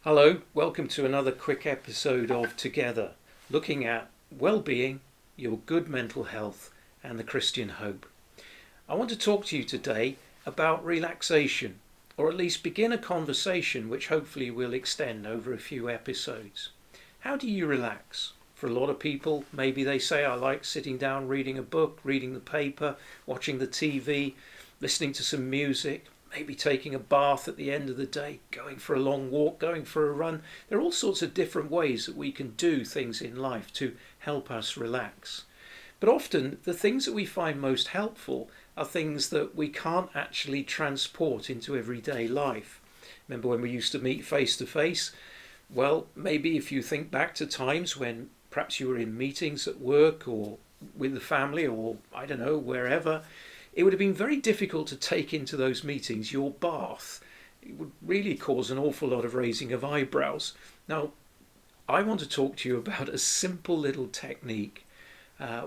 Hello, welcome to another quick episode of Together, looking at well-being, your good mental health, and the Christian hope. I want to talk to you today about relaxation, or at least begin a conversation which hopefully will extend over a few episodes. How do you relax? For a lot of people, maybe they say, I like sitting down reading a book, reading the paper, watching the TV, listening to some music, maybe taking a bath at the end of the day, going for a long walk, going for a run. There are all sorts of different ways that we can do things in life to help us relax. But often the things that we find most helpful are things that we can't actually transport into everyday life. Remember when we used to meet face to face? Well, maybe if you think back to times when perhaps you were in meetings at work or with the family or I don't know, wherever, it would have been very difficult to take into those meetings your bath. It would really cause an awful lot of raising of eyebrows. Now, I want to talk to you about a simple little technique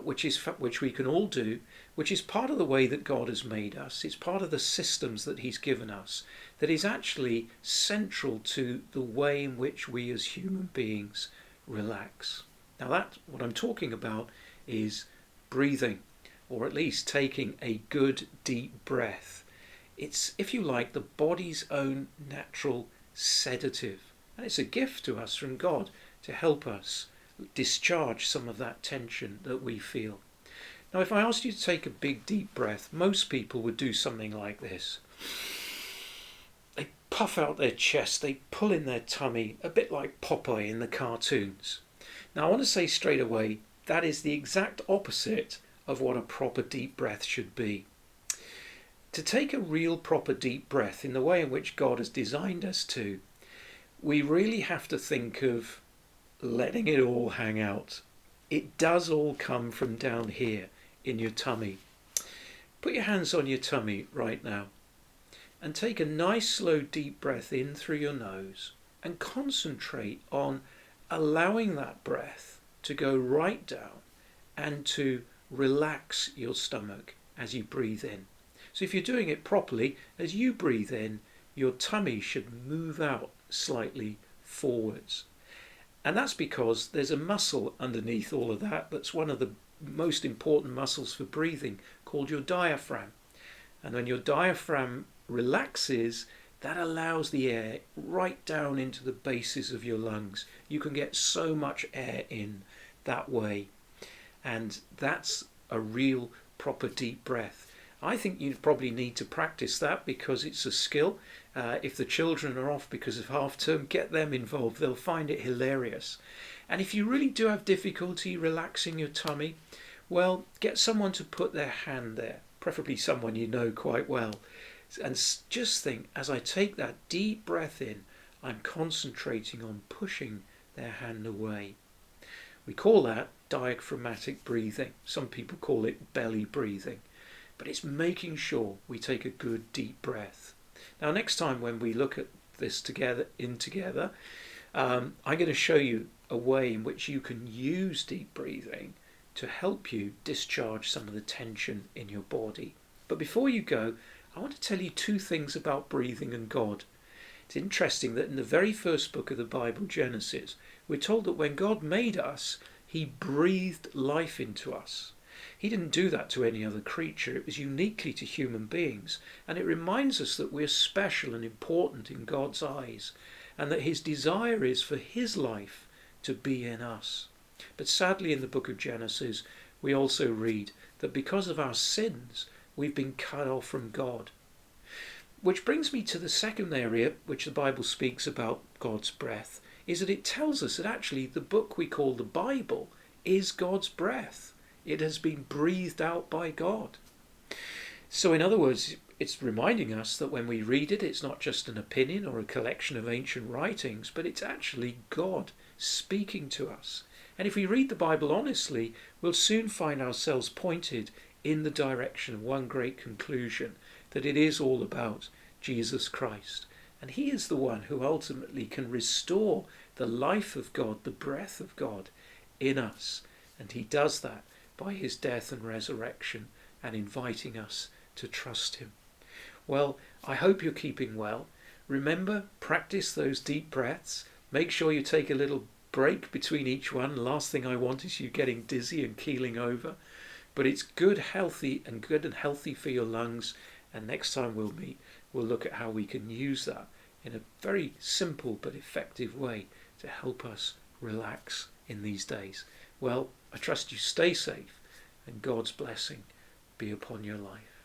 which we can all do, which is part of the way that God has made us. It's part of the systems that He's given us that is actually central to the way in which we as human beings relax. Now, what I'm talking about is breathing, or at least taking a good deep breath. It's, if you like, the body's own natural sedative. And it's a gift to us from God to help us discharge some of that tension that we feel. Now, if I asked you to take a big deep breath, most people would do something like this. They puff out their chest, they pull in their tummy, a bit like Popeye in the cartoons. Now, I want to say straight away, that is the exact opposite of what a proper deep breath should be. To take a real proper deep breath in the way in which God has designed us to, we really have to think of letting it all hang out. It does all come from down here in your tummy. Put your hands on your tummy right now and take a nice slow deep breath in through your nose and concentrate on allowing that breath to go right down and to relax your stomach as you breathe in. So if you're doing it properly, as you breathe in, your tummy should move out slightly forwards. And that's because there's a muscle underneath all of that that's one of the most important muscles for breathing, called your diaphragm. And when your diaphragm relaxes, that allows the air right down into the bases of your lungs. You can get so much air in that way. And that's a real proper deep breath. I think you probably need to practice that because it's a skill. If the children are off because of half term, get them involved. They'll find it hilarious. And if you really do have difficulty relaxing your tummy, well, get someone to put their hand there, preferably someone you know quite well. And just think, as I take that deep breath in, I'm concentrating on pushing their hand away. We call that diaphragmatic breathing. Some people call it belly breathing. But it's making sure we take a good deep breath. Now, next time when we look at this together, I'm going to show you a way in which you can use deep breathing to help you discharge some of the tension in your body. But before you go, I want to tell you two things about breathing and God. It's interesting that in the very first book of the Bible, Genesis, we're told that when God made us, He breathed life into us. He didn't do that to any other creature. It was uniquely to human beings. And it reminds us that we're special and important in God's eyes, and that His desire is for His life to be in us. But sadly, in the book of Genesis, we also read that because of our sins, we've been cut off from God. Which brings me to the second area which the Bible speaks about God's breath, is that it tells us that actually the book we call the Bible is God's breath. It has been breathed out by God. So in other words, it's reminding us that when we read it, it's not just an opinion or a collection of ancient writings, but it's actually God speaking to us. And if we read the Bible honestly, we'll soon find ourselves pointed in the direction of one great conclusion, that it is all about Jesus Christ. And He is the one who ultimately can restore the life of God, the breath of God in us. And He does that by His death and resurrection and inviting us to trust Him. Well, I hope you're keeping well. Remember, practice those deep breaths. Make sure you take a little break between each one. Last thing I want is you getting dizzy and keeling over. But it's good, healthy for your lungs. And next time we'll meet, we'll look at how we can use that in a very simple but effective way to help us relax in these days. Well, I trust you stay safe and God's blessing be upon your life.